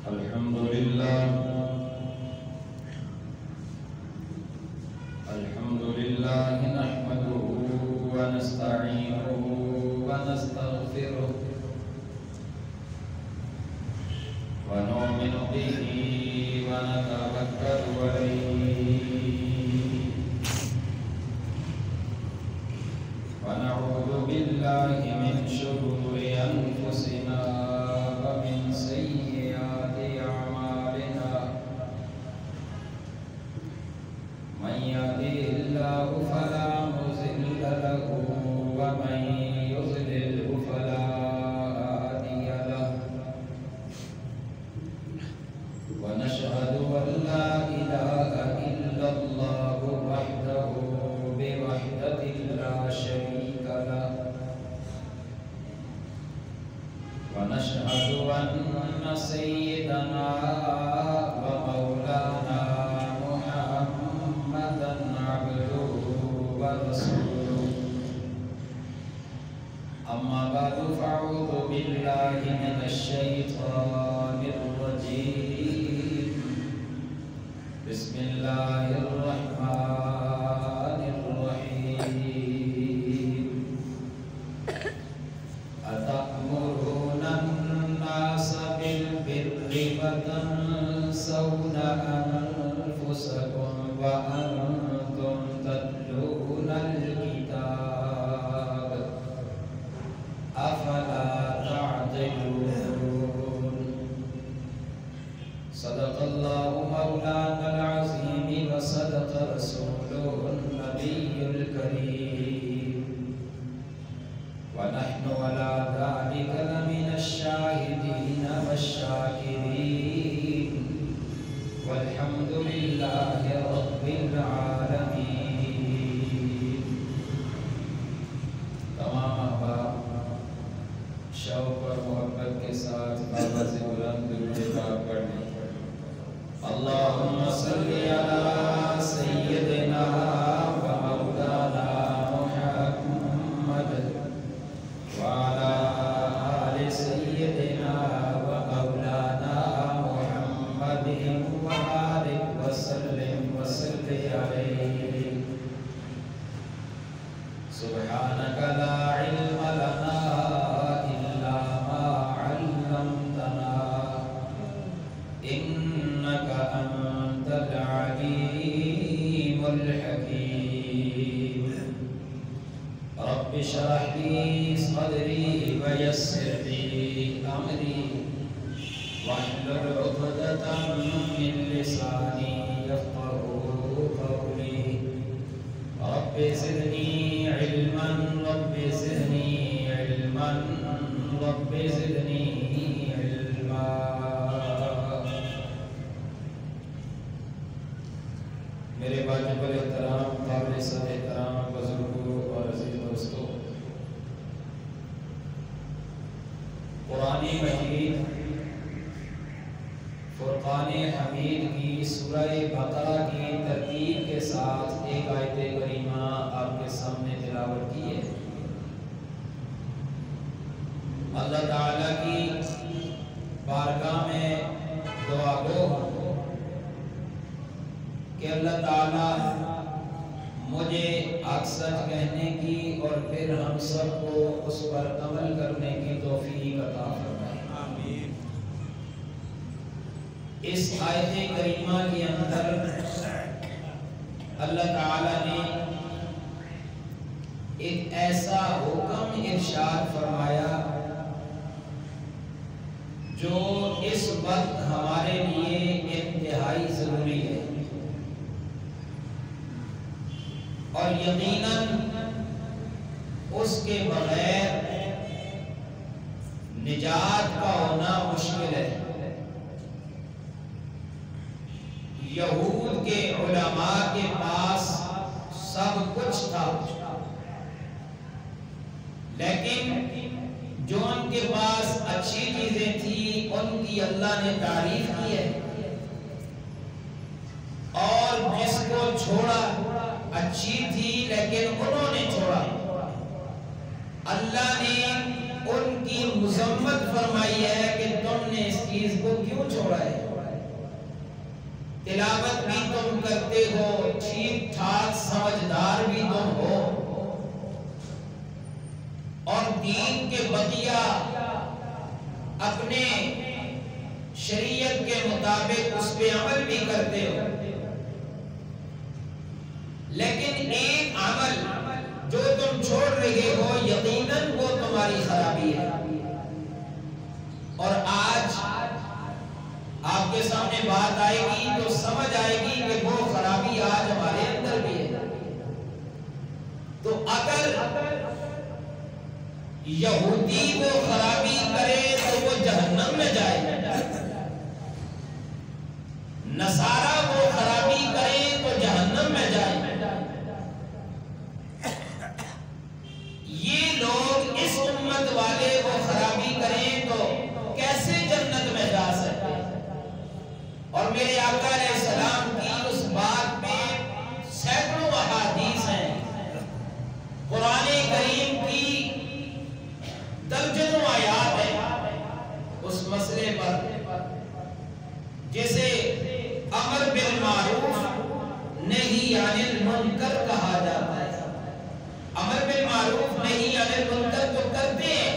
الحمد لله نحمده ونستعينه ونستغفره ونؤمن به ونتوكل عليه ونعوذ بالله من شرور أنفسنا ومن سيئات أعمالنا من يهده الله فلا مضل له ومن يضلل فلا هادي له ونشهد أن لا إله إلا الله وحده بوحدة لا شريك له ونشهد أن سيدنا ومولانا محمدا عبده ورسوله أما بعد فأعوذ بالله من الشيطان الرجيم بسم الله الرحمن الرحيم أتأمرون الناس بالبر وتنسون أنفسكم وأنتم تتلون الكتاب أفلا تعقلون صدق الله مولانا العظيم وصدق رسوله النبي الكريم ونحن على ذلك لمن الشاهدين والشاكرين والحمد لله رب العالمين. تمام احباب شوق اور محبت کے ساتھ بابا سے بلند درود پاک پڑھیں. اللهم صل على سيدنا ومولانا محمد وعلى آل سيدنا ومولانا محمد وبارك وسلم وصل عليه. سبحانك لا علم لنا إلا ما علمتنا إنك أنت العليم الحكيم. رب اشرح لي صدري ويسر لي أمري واحلل عقدة من لساني يفقهوا قولي. رب زدني علما رب زدني علما رب زدني علما. میرے واجب الاحترام قابل صد احترام بزرگوں اور عزیز دوستوں، قرآن مجید فرقان حمید کی سورہ بقرہ کی ترتیب کے ساتھ ایک آیت کریمہ آپ کے سامنے تلاوت کی ہے. اللہ تعالیٰ کی بارگاہ میں دعا گو کہ اللہ تعالیٰ مجھے حق سچ کہنے کی اور پھر ہم سب کو اس پر عمل کرنے کی توفیق عطا فرمائے. آمین. اس آیت کریمہ کے اندر اللہ تعالیٰ نے ایک ایسا حکم ارشاد فرمایا جو اس وقت ہمارے لیے انتہائی ضروری ہے، اور یقیناً اس کے بغیر نجات کا ہونا مشکل ہے. یہود کے علماء کے پاس سب کچھ تھا، لیکن جو ان کے پاس اچھی چیزیں تھیں ان کی اللہ نے تعریف کی ہے، اور جس کو چھوڑا اچھی تھی لیکن انہوں نے چھوڑا، اللہ نے ان کی مذمت فرمائی ہے کہ تم نے اس چیز کو کیوں چھوڑا. ہو رہا ہے، تلاوت بھی تم کرتے ہو، ٹھیک ٹھاک سمجھدار بھی تم ہو، اور دین کے بقیہ اپنے شریعت کے مطابق اس پہ عمل بھی کرتے ہو، لیکن ایک عمل جو تم چھوڑ رہے ہو یقیناً وہ تمہاری خرابی ہے۔ اور آج آپ کے سامنے بات آئے گی تو سمجھ آئے گی کہ وہ خرابی آج ہمارے اندر بھی ہے۔ تو اگر یہودی وہ خرابی کرے تو وہ جہنم میں جائے، نصارہ وہ خرابی کرے تو جہنم میں جائے، یہ لوگ اس امت والے وہ خرابی کریں تو کیسے جنت میں جا سکتے؟ اور میرے آقا علیہ السلام کی اس بات میں سینکڑوں احادیث ہیں، قرآن کریم کی درجنوں آیات ہیں اس مسئلے پر، جسے امر بالمعروف نہی عن المنکر کہا جاتا ہے۔ امر بالمعروف نہی عن المنکر تو کرتے ہیں،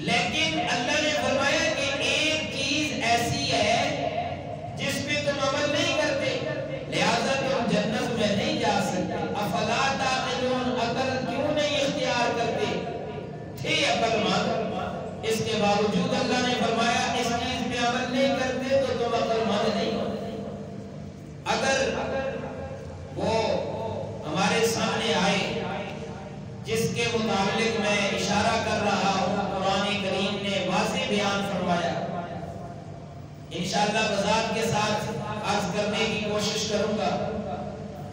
لیکن اللہ نے فرمایا کہ ایک چیز ایسی ہے جس پہ تم عمل نہیں کرتے، لہذا تم جنت میں نہیں جا سکتے۔ افلا تعقلون، عقل کیوں نہیں اختیار کرتے؟ تھے عقل مند، اس کے باوجود اللہ نے فرمایا اس چیز پہ عمل نہیں کرتے تو تم عقل مند نہیں ہو۔ اگر وہ ہمارے سامنے آئے جس کے متعلق میں اشارہ کر رہا ہوں، قرآن کریم نے واضح بیان فرمایا، انشاءاللہ وضاحت کے ساتھ عرض کرنے کی کوشش کروں گا،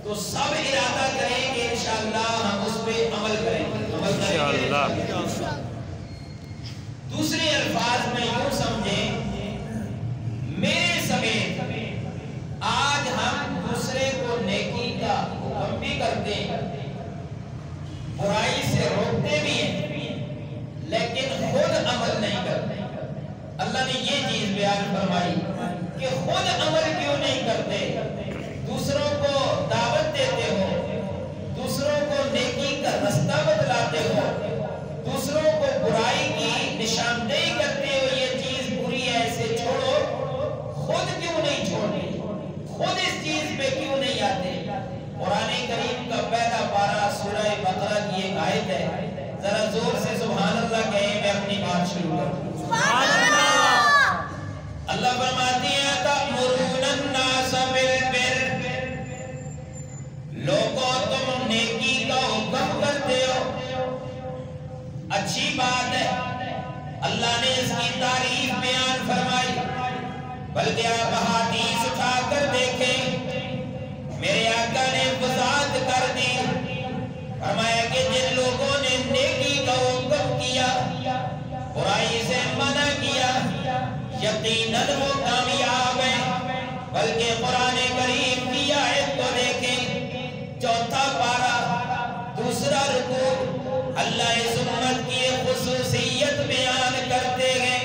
تو سب ارادہ کریں کہ انشاءاللہ ہم اس پہ عمل کریں گے۔ دوسرے الفاظ میں یوں سمجھیں، میرے سمیت آج ہم دوسرے کو نیکی کا حکم بھی کرتے ہیں، برائی سے روکتے بھی ہیں، لیکن خود عمل نہیں کرتے۔ اللہ نے یہ چیز بیان فرمائی کہ خود عمل کیوں نہیں کرتے؟ دوسروں کو دعوت دیتے ہو، دوسروں کو نیکی کا رستہ بتلاتے ہو، دوسروں کو برائی کی نشاندہی کرتے ہو، یہ چیز بری ہے اسے چھوڑو، خود کیوں نہیں چھوڑتے؟ خود اس چیز پہ کیوں نہیں آتے؟ قرآن کریم کا پہلا پارہ سورہ بقرہ کی ایک آیت ہے، ذرا زور سے سبحان اللہ کہیں، میں اپنی بات شروع کروں۔ سبحان اللہ۔ اللہ فرماتے ہیں تأمرون الناس بالبر، لوگوں تم نیکی کا حکم کرتے ہو، اچھی بات ہے، اللہ نے اس کی تعریف بیان فرمائی، بلکہ آپ حدیث اٹھا کر دیکھیں، میرے آقا نے وضاحت کر دی، فرمایا کہ جن لوگوں نے نیکی کا حکم کیا، برائی سے منع کیا، یقیناً وہ کامیاب ہیں۔ بلکہ قرآن کریم کی آیت کو دیکھیں، چوتھا پارہ دوسرا رکوع، اللہ اس امت کی ایک خصوصیت بیان کرتے گئے،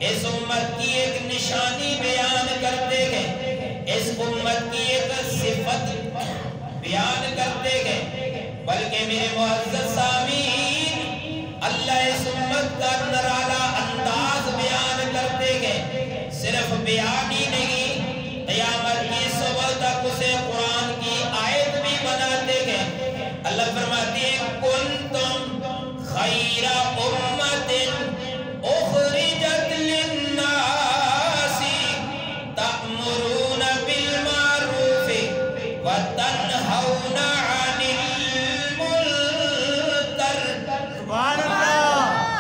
اس امت کی ایک نشانی بیان کرتے گئے، اس امت کی ایک صفت بیان کرتے گئے، بلکہ میرے معزز سامعین، اللہ اس امت کا نرالا انداز بیان کرتے گئے، صرف بیان ہی نہیں، قیامت کی صبح تک اسے قرآن کی آیت بھی بناتے گئے۔ اللہ فرماتے ہیں کنتم خیر امت اخرجت للناس تأمرون بالمعروف وتنہون عن المنکر۔ سبحان اللہ۔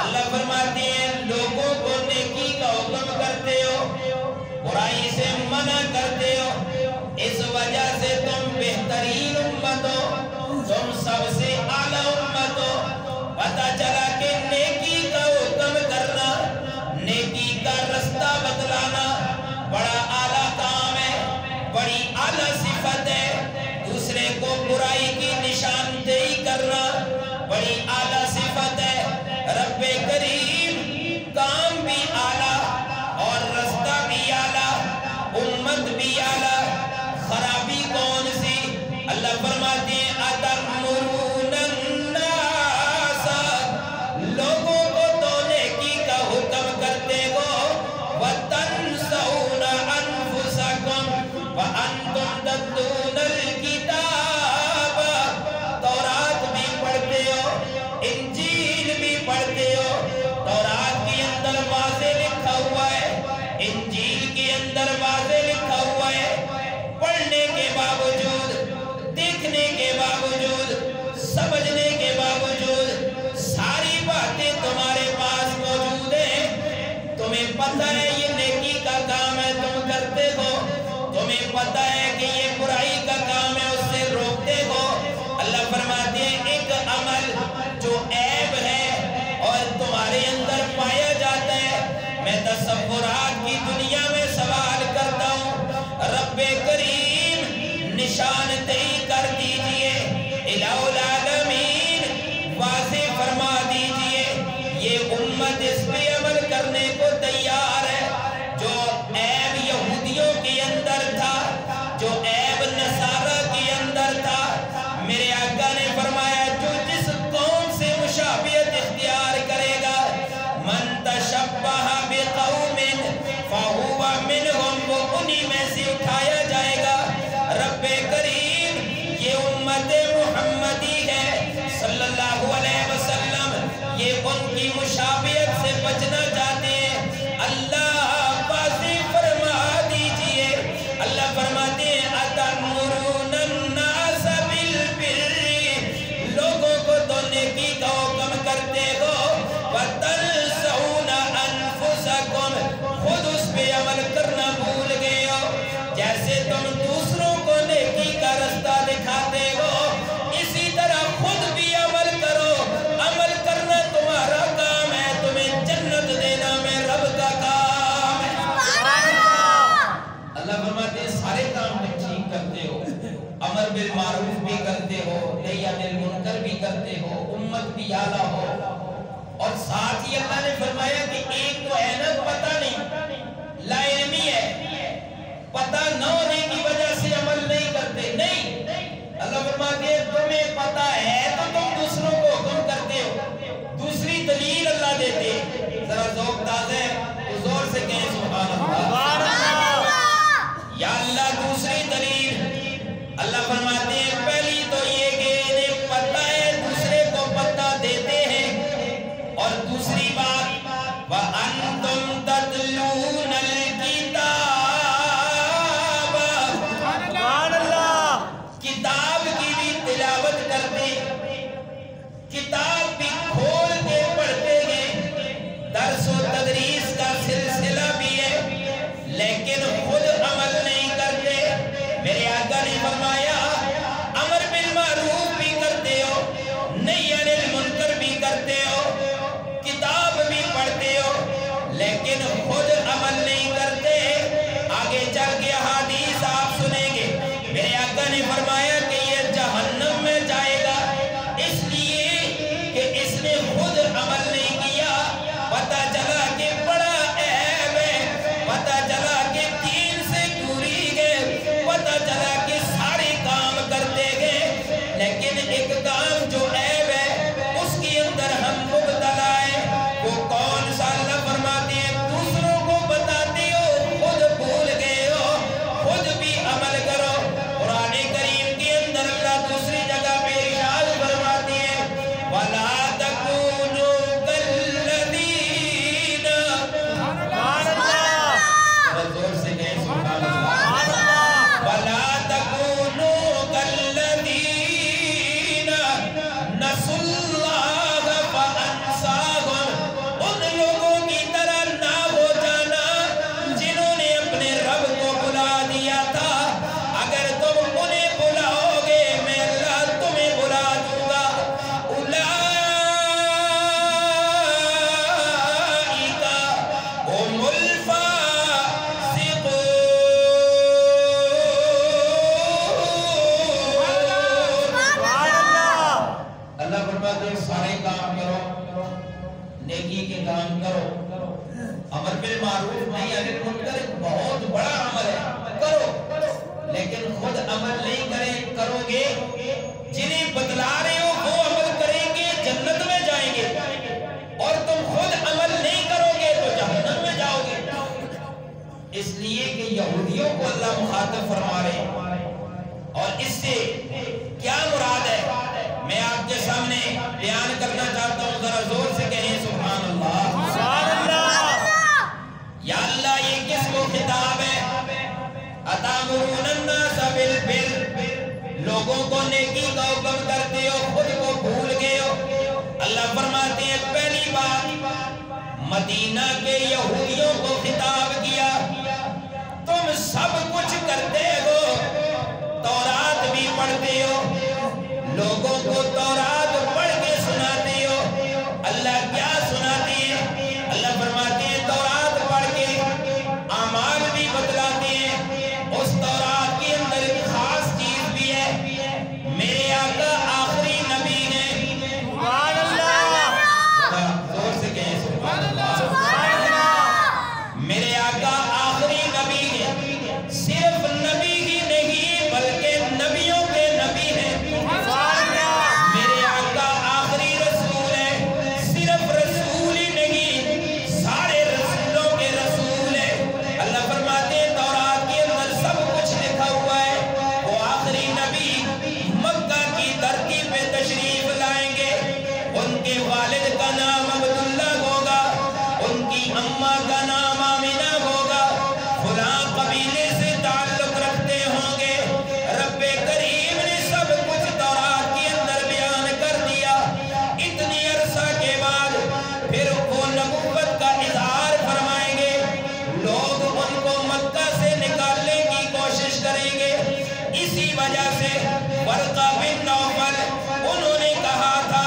اللہ فرماتے ہیں لوگوں کو نیکی کا حکم کرتے ہو، برائی سے منع کرتے ہو، اس وجہ سے تم بہترین امت ہو، تم سب سے اعلیٰ امت ہو۔ پتہ چلا کہ نیکی کا حکم کرنا، نیکی کا رستہ بتلانا بڑا اعلیٰ کام ہے، بڑی اعلیٰ صفت ہے۔ دوسرے کو برائی کی نشاندہی کرنا بڑی اعلیٰ صفت ہے۔ رب کریم پتہ ہے کہ یہ برائی کا کام ہے اس سے روکتے ہو. اللہ فرماتے ہیں ایک عمل جو عیب ہے اور تمہارے اندر پایا جاتا ہے، میں تصورات کی دنیا میں سوال کرتا ہوں، رب کریم نشاندہی کر دیجئے، الہ العالمین واضح فرما دیجئے. یہ امت اس پہ عمل کرنے کو تیار ہے. جو عیب یہودیوں کے اندر تھا، جو عیب نصارہ کے اندر تھا، میرے آقا نے فرمایا جو جس قوم سے مشابہت اختیار کرے گا، من تشبہ بقوم فہو منہم، وہ انہی میں سے اٹھایا جائے گا. رب کریم یہ امت محمدی ہے صلی اللہ علیہ وسلم، یہ ان کی مشابہت سے بچنا چاہتے ہیں. اللہ واضح فرما دیجئے. اللہ فرماتے ہیں اتأمرون الناس بالبر، لوگوں کو تو نیکی کا حکم کرتے ہو، وتنسون انفسکم، خود اس پہ عمل کرنا بھول گئے ہو. جیسے تم دوسروں کو نیکی کا رستہ دکھاتے ہو، اسی طرح خود بھی عمل کرو. عمل کرنا تمہارا کام ہے، تمہیں جنت دینا میں رب کا کام ہے. اللہ فرماتے ہیں سارے کام تم ٹھیک کرتے ہو، امر بالمعروف بھی کرتے ہو، نہی عن المنکر بھی کرتے ہو، امت بھی اعلیٰ ہو. اور ساتھ ہی اللہ نے فرمایا کہ ایک تو ہے نا پتہ نہیں، لا علمی ہے، پتہ نہ ہونے کی وجہ سے عمل نہیں کرتے. نہیں، اللہ فرماتے ہیں تمہیں پتہ ہے تو تم دوسروں کو حکم کرتے ہو. دوسری دلیل اللہ دیتے، ذرا ذوق تازہ ہے تو زور سے کہیں سبحان اللہ. یا اللہ دوسری دلیل اللہ فرماتے ہیں پہلی تو یہ کہ انہیں پتہ ہے، دوسرے کو پتہ دیتے ہیں. اور دوسری بات وَأَنْتُمْ تَتْلُونَ الْكِتَابَ، کتاب کی بھی تلاوت کرتے، کتاب بھی کھول کے پڑھتے ہیں، درس و تدریس کا سلسلہ بھی ہے، لیکن خود عمل نہیں کرتے. میرے آقا نے فرمایا امر بالمعروف بھی کرتے ہو، نہی عن المنکر بھی کرتے ہو، کتاب بھی پڑھتے ہو، لیکن خود عمل نہیں کرتے. آگے چل کے حدیث آپ سنیں گے. میرے آقا نے فرمایا کہ یہ جہنم میں جائے گا اس لیے کہ اس نے خود عمل نہیں کیا. پتہ چلا کہ بڑا عیب ہے، پتہ چلا کہ دین سے دوری گئے، پتہ چلا کہ سارے کام کرتے گئے، لیکن ایک کام جو عیب ہے اس کے اندر ہم مبتلا ہیں. وہ کون سا؟ اللہ فرماتے ہیں دوسروں کو بتاتے ہو، خود بھول گئے ہو، خود بھی عمل کرو. قرآن کریم کے اندر اللہ دوسری جگہ پہ ارشاد فرماتے ہیں وَلَا تَكُونُوا كَالَّذِينَ، زور سے کہیں سبحان اللہ، وَلَا تَكُونُوا كَالَّذِينَ نَسُوا اللَّهَ فَأَنْسَاهُمْ، ان لوگوں کی طرح نہ ہو جانا جنہوں نے اپنے رب کو بلا دیا تھا. اگر تم انہیں بلاؤ گے میں اللہ تمہیں بلا دوں گا. اولئک هم الفاسقون. اللہ فرماتے ہیں سارے کام کرو، نیکی کے کام کرو، امر بالمعروف نہی عن المنکر ایک بہت بڑا عمل ہے، کرو، لیکن خود عمل نہیں کرو گے. جنہیں بتلا رہے ہو وہ عمل کریں گے جنت میں جائیں گے، اور تم خود عمل نہیں کرو گے تو جہنم میں جاؤ گے. اس لیے کہ یہودیوں کو اللہ مخاطب فرما رہے ہیں. اور اس سے کیا مراد ہے میں آپ کے سامنے بیان کرنا چاہتا ہوں، ذرا زور سے کہیں سبحان اللہ. یا اللہ یہ کس کو خطاب ہے؟ اتامرون الناس بالبر، لوگوں کو نیکی کا حکم کرتے ہو، خود کو بھول گئے ہو. اللہ فرماتے ہیں پہلی بات مدینہ کے یہودیوں کو خطاب کیا، تم سب کچھ کرتے ہو کی اماں کا نام آمینہ ہوگا، فلاں قبیلے سے تعلق رکھتے ہوں گے۔ رب کریم نے سب کچھ تورات کے اندر بیان کر دیا۔ اتنی عرصہ کے بعد پھر وہ نبوت کا اظہار فرمائیں گے، لوگ ان کو مکہ سے نکالنے کی کوشش کریں گے۔ اسی وجہ سے ورقہ بن نوفل انہوں نے کہا تھا،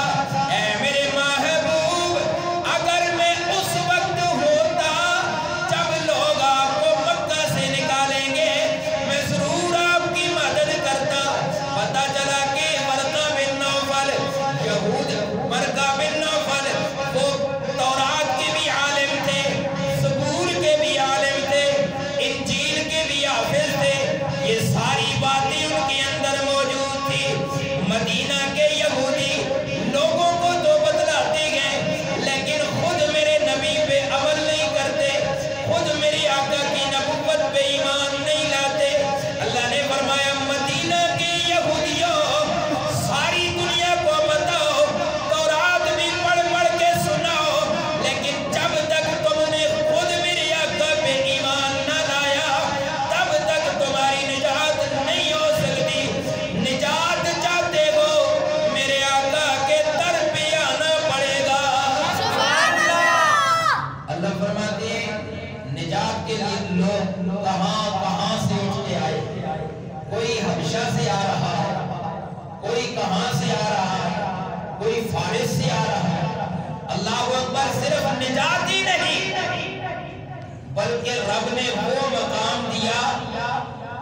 اے میرے محبوب، اگر میں اس وقت ہوتا جب لوگ آپ کو مکہ سے نکالیں گے، میں ضرور آپ کی مدد کرتا۔ پتہ چلا کہ ورقہ بن نوفل ورقہ بن نوفل وہ تورات کے بھی عالم تھے، زبور کے بھی عالم تھے، انجیل کے بھی حافظ تھے۔ یہ ساری باتیں ان کے اندر موجود تھی۔ مدینہ کے یہودی لوگوں کو تو بتلاتے گئے، لیکن خود میرے نبی پہ عمل نہیں کرتے، خود میری آقا کی نبوت پہ ایمان نہیں لاتے۔ اللہ نے فرمایا، مدینہ کے یہودیوں، ساری دنیا کو بتاؤ، تورات بھی پڑھ پڑھ کے سناؤ، لیکن جب تک تم نے خود میری آقا پہ ایمان نہ لایا، تب تک تمہاری نجات نہیں ہو سکتی۔ نجات چاہتے ہو، میرے آقا کے در پہ آنا پڑے گا۔ سبحان اللہ۔ اللہ فرماتے ہیں، نجات کے لیے لوگ کہاں سے اٹھ کے آئے۔ کوئی حبشہ سے آ رہا ہے، کوئی کہاں سے آ رہا ہے، کوئی فارس سے آ رہا ہے۔ اللہ اکبر۔ صرف نجات ہی نہیں، بلکہ رب نے وہ مقام دیا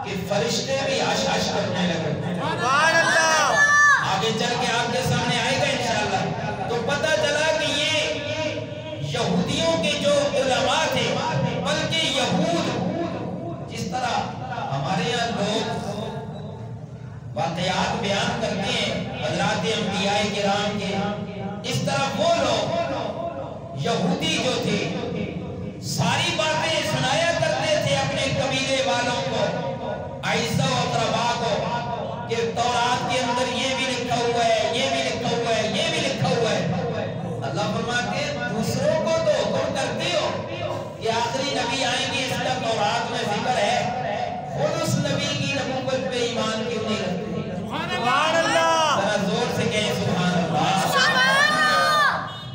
کہ فرشتے بھی عش عش کرنے لگے۔ سبحان اللہ۔ آگے چل کے آپ کے سامنے آئے گا انشاءاللہ۔ تو پتہ چلا کہ یہ یہودیوں کے جو علماء تھے، بلکہ یہود، جس طرح ہمارے یہاں لوگ واقعات بیان کرتے ہیں حضرات انبیاء کرام کے، اس طرح وہ لوگ یہودی جو تھے ساری باتیں سنایا کرتے تھے اپنے قبیلے والوں کو، اعزاء و اقرباء کو، کہ تورات کے اندر یہ بھی لکھا ہوا ہے، یہ بھی لکھا ہوا ہے، یہ بھی لکھا ہوا ہے۔ اللہ فرماتے ہیں، دوسروں کو تو حکم کرتے ہو کہ آخری نبی آئیں گے، اس کا تورات میں ذکر ہے، خود اس نبی کی نبوت پہ ایمان کیوں نہیں رکھتے؟ سبحان اللہ۔ ذرا زور سے کہیں سبحان اللہ۔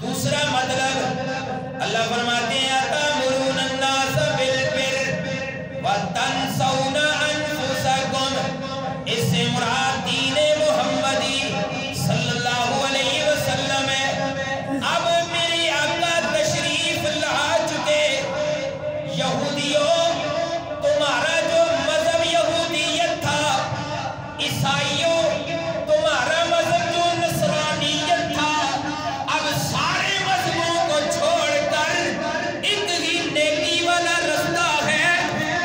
دوسرا مطلب اللہ فرماتے ہیں، أَتَأْمُرُونَ النَّاسَ بِالْبِرِّ وَتَنْسَوْنَ أَنفُسَكُمْ۔ اس سے مراد دین محمدی صلی اللہ علیہ وسلم ہے۔ اب میری آقا تشریف لا چکے۔ یہودیوں، تمہارا جو مذہب یہودیت تھا، عیسائیوں تمہارا مذہب جو نصرانیت تھا، اب سارے مذہبوں کو چھوڑ کر ایک ہی نیکی والا رستہ ہے۔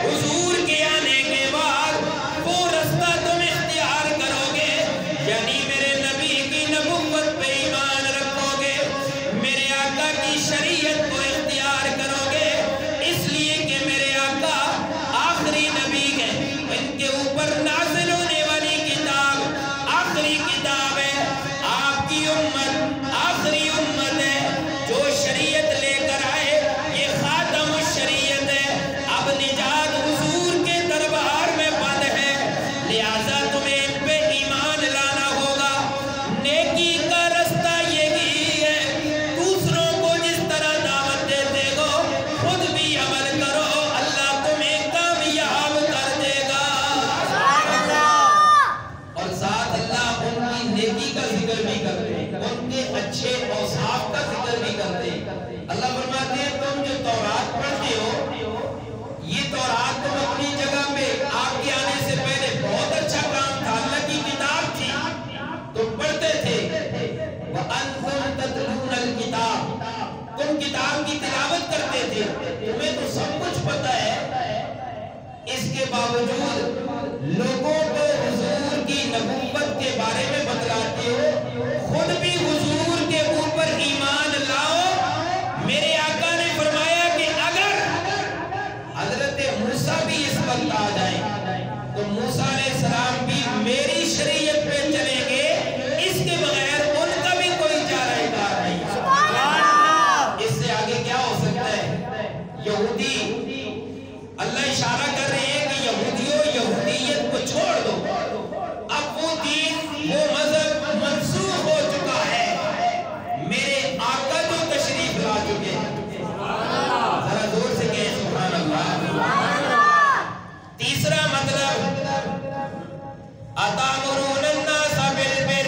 حضور کے آنے کے بعد وہ رستہ تم اختیار کرو گے، یعنی میرے نبی کی نبوت پہ ایمان رکھو گے، میرے آقا کی شریعت کو اختیار کرو گے، اس لیے کہ میرے آقا آخری نبی ہیں، ان کے اوپر نازل ہونے والی کتاب آخری کتاب ہے۔ آپ کی امت آخری امت ہے، جو شریعت لے کر آئے یہ خاتم الشریعت ہے۔ اب نجات حضور کے دربار میں بند ہے، لہٰذا تمہیں ان پہ ایمان لانا ہوگا۔ نیکی کا رستہ یہی ہے، دوسروں کو جس طرح دعوت دیتے ہو خود بھی عمل کرو، اللہ تمہیں کامیاب کر دے گا۔ اور ساتھ اللہ ان کی نیکی کا ذکر بھی کرتے ہیں، ان کے اچھے اوصاف کا ذکر بھی کرتے ہیں۔ اللہ فرماتے ہیں، تم جو تورات پڑھتے ہو، یہ تورات تم اپنی جگہ پہ آپ کے آنے سے پہلے بہت اچھا کام تھا، اللہ کی کتاب تھی، تم پڑھتے تھے۔ وَأَنْتُمْ تَتْلُونَ الْكِتَابَ، تم کتاب کی تلاوت کرتے تھے، تمہیں تو سب کچھ پتہ ہے، اس کے باوجود لوگوں کو حضور کی نبوت کے بارے میں بتلاتے ہو، خود بھی حضور کے اوپر ایمان لاؤ۔ میرے آقا نے فرمایا کہ اگر حضرت موسیٰ بھی اس وقت آ جائیں تو موسیٰ علیہ السلام بھی میری شریعت پہ چلیں گے، اس کے بغیر ان کا بھی کوئی چارہ کار نہیں۔ اس سے آگے کیا ہو سکتا ہے؟ یہودی، اللہ اشارہ کر رہے ہیں کہ یہودیوں یہودیت کو چھوڑ دو، اب وہ دین وہ مذہب منسوخ ہو چکا ہے، میرے آقا جو تشریف لا چکے ہیں۔ ذرا زور سے کہیں سبحان اللہ۔ تیسرا مطلب اتامرون الناس بالبر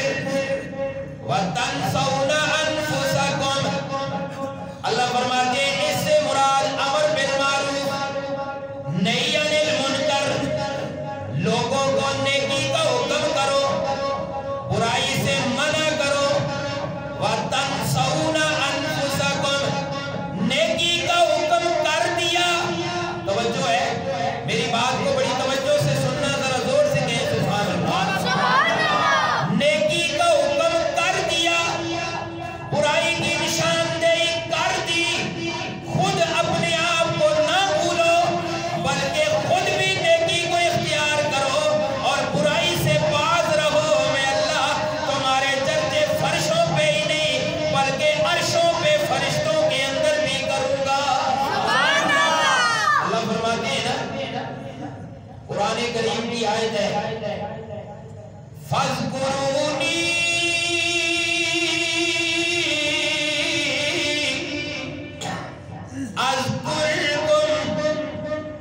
وتنسون انفسکم، اللہ فرماتے ہیں اس سے مراد امر بالمعروف نہی عن المنکر، لوگوں کو نیکی کا حکم کرو، برائی سے منع کرو، وتنسون انفسکم، نیکی کا حکم کر دیا۔ توجہ ہے میری بات کو بڑی توجہ سے سننا، ذرا زور سے کہیں سبحان اللہ۔ نیکی کا حکم کر دیا، برائی کی نشاندہی کر دی، خود اپنے آپ کو نہ بھولو بلکہ خود بھی نیکی کو اختیار کرو اور برائی سے باز رہو، میں اللہ تمہارے چرچے فرشوں پہ ہی نہیں بلکہ عرشوں پہ فرشتوں کے اندر بھی کروں گا۔ اللہ فرماتے ہیں نا، قرآن کریم کی آیت ہے فَاذْكُرُونِي اذکرکم،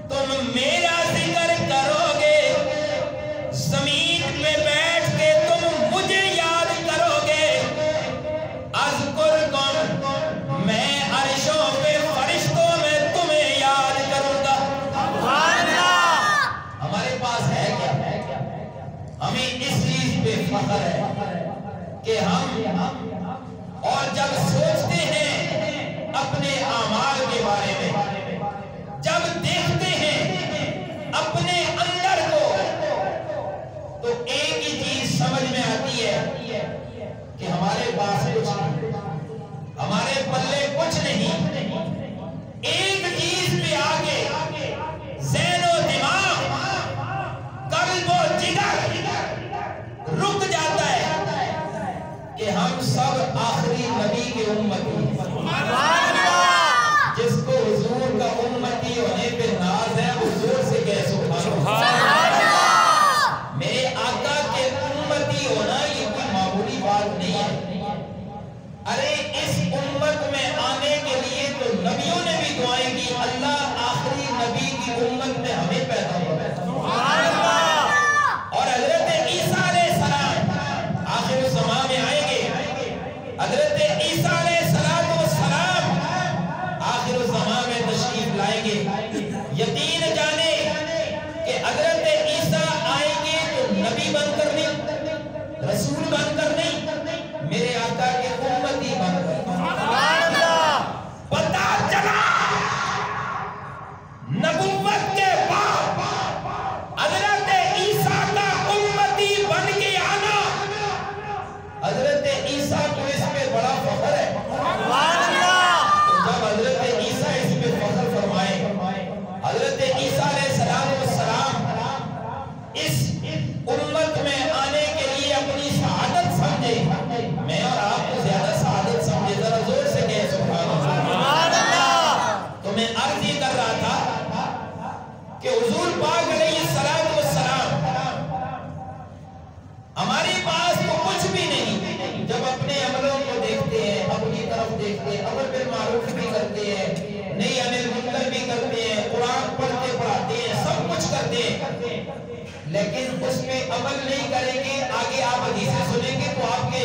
تم میرا ذکر کرو گے، زمین پہ بیٹھ کے تم مجھے یاد کرو گے، اذکرکم، میں عرشوں پہ فرشتوں میں تمہیں یاد کروں گا۔ ہمارے پاس ہے کیا؟ ہمیں اس چیز پہ فخر ہے کہ ہم اور جب سوچتے ہیں اپنے اعمال کے بارے میں، جب دیکھتے ہیں اپنے اندر کو، تو ایک ہی چیز سمجھ میں آتی ہے کہ ہمارے پاس کچھ نہیں، ہمارے پلے کچھ نہیں۔ ایک چیز پہ آگے ذہن و دماغ، قلب و جگر رک جاتا ہے کہ ہم سب آخری نبی کے امتی ہیں۔ جس کو حضور کا امتی ہونے پہ ناز ہے، حضور سے کہے سبحان اللہ۔ میرے آقا کے امتی ہونا یہ کوئی معمولی بات نہیں ہے۔ ارے اس امت میں آنے کے لیے تو نبیوں نے بھی دعائیں کی، اللہ آخری نبی کی امت میں ہمیں پیدا ہوا۔ اور حضرت عیسیٰ علیہ السلام آخر الزمان میں آئیں گے، حضرت عیسیٰ علیہ السلام آخر الزمان میں تشریف لائیں گے۔ یقین جانے کہ حضرت عیسیٰ آئیں گے تو نبی بن کر نہیں، رسول بن کر نہیں، میرے آقا کے امتی بن کر۔ پتہ چلا نبوت کے بعد حضرت عیسیٰ کا امتی بن کے آنا، حضرت عیسیٰ کو اس پہ بڑا فخر ہے۔ تو جب حضرت عیسیٰ اس پہ فخر فرمائے، حضرت عیسیٰ علیہ السلام اس امت میں آنے کے لیے اپنی سعادت سمجھے، میں اور آپ کو زیادہ سعادت سمجھے، ذرا زور سے کہے سبحان اللہ۔ تو میں عرض یہ کر رہا تھا کہ حضور پاک علیہ السلام، ہمارے پاس تو کچھ بھی نہیں، جب اپنے عملوں کو دیکھتے ہیں، اپنی طرف دیکھتے ہیں، امر بالمعروف بھی کرتے ہیں، نہی عن المنکر بھی کرتے ہیں، قرآن پڑھتے پڑھاتے ہیں، سب کچھ کرتے ہیں، لیکن اس میں عمل نہیں کریں گے، آگے آپ حدیثیں سنیں گے تو آپ کے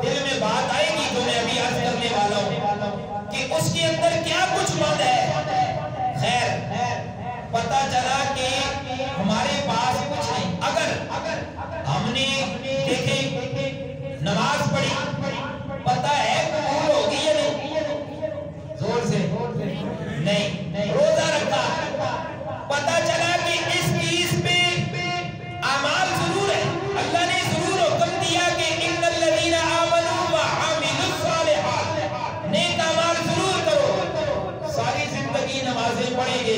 دل میں بات آئے گی جو میں ابھی عرض کرنے والا ہوں کہ اس کے اندر کیا کچھ بند ہے۔ خیر، پتہ چلا کہ ہمارے پاس کچھ نہیں۔ اگر ہم نے دیکھیں نماز پڑھی، پتہ ہے قبول ہوگی یا نہیں، زور سے نہیں، روزہ رکھا، پتہ چلا کہ اس چیز پہ اعمال ضرور ہے، اللہ نے ضرور حکم دیا کہ ان الذین آمنوا وعملوا الصالحات، نیک اعمال ضرور کرو، ساری زندگی نمازیں پڑھیں گے،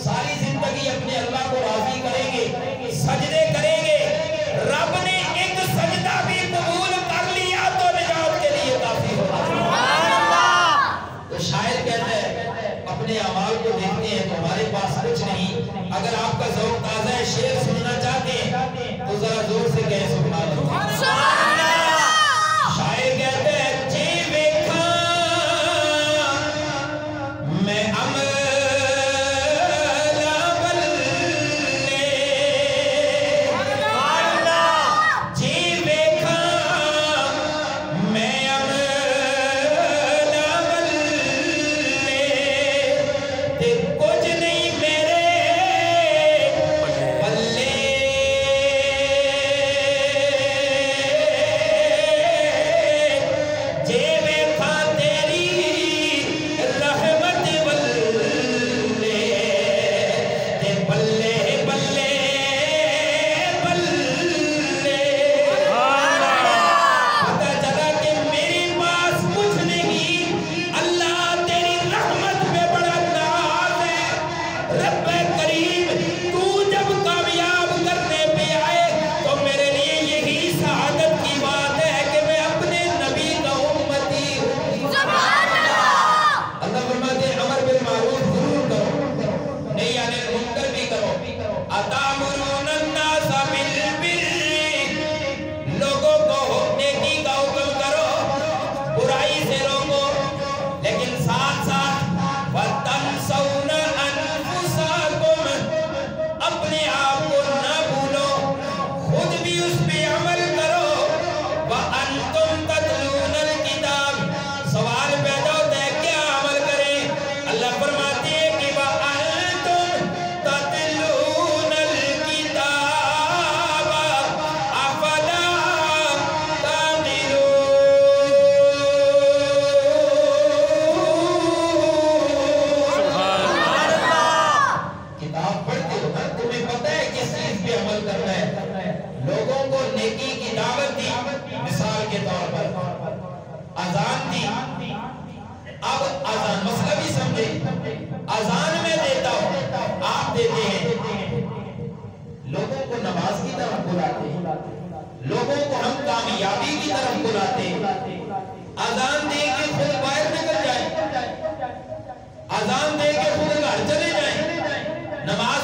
ساری زندگی اپنے اللہ کو راضی کریں گے، سجدے کریں گے، رب نے ایک سجدہ بھی قبول کر لیا تو نجات کے لیے کافی ہوگا۔ تو شاعر کہتا ہے اپنے اعمال کو دیکھتے ہیں تو ہمارے پاس کچھ نہیں. اگر آپ کا ذوق تازہ ہے شعر سننا چاہتے ہیں تو ذرا زور سے کہیں سبحان اللہ. شاعر کہتے ہیں جی ویکھاں میں عملا بلے جی ویکھاں میں عملا بلے تے کچھ نہیں میرے بلے جے ویکھاں تیری رحمت بلے تے بلے بلے بلے. پتہ چلا کہ میرے پاس کچھ نہیں اللہ تیری رحمت پہ بڑا ناز ہے. رب کریم تو جب کامیاب کرنے پہ آئے تو میرے لیے یہی سعادت کی بات ہے کہ میں اپنے نبی کا امتی ہوں. اللہ فرماتے ہیں امر بالمعروف ضرور کرو نہی عن المنکر بھی کرو. اتامرون الناس بالبر لوگوں کو نیکی کا حکم کرو برائی سے روکو لیکن ساتھ ساتھ وَتَنْسَوْنَ أَنفُسَكُمْ اپنے آپ کو نہ بھولو خود بھی اس پہ عمل کرو. وَأَنْتُمْ تَتْلُونَ الْكِتَابِ سوال پیدا ہوتا ہے کیا عمل کریں. اللہ فرماتے ہیں کہ وَأَنْتُمْ تَتْلُونَ الْكِتَابَ أَفَلَا تَعْقِلُونَ. کتاب پڑھتے ہو نا تمہیں پتہ ہے کس چیز پہ عمل کرنا ہے. لوگوں کو نیکی کی دعوت دی مثال کے طور پر اذان دی. اب اذان مسئلہ بھی سمجھے اذان میں دیتا ہوں آپ دیتے ہیں لوگوں کو نماز کی طرف بلاتے ہیں لوگوں کو ہم کامیابی کی طرف بلاتے ہیں. اذان دے کے خود باہر نکل جائیں اذان دے کے خود گھر چلے جائیں نماز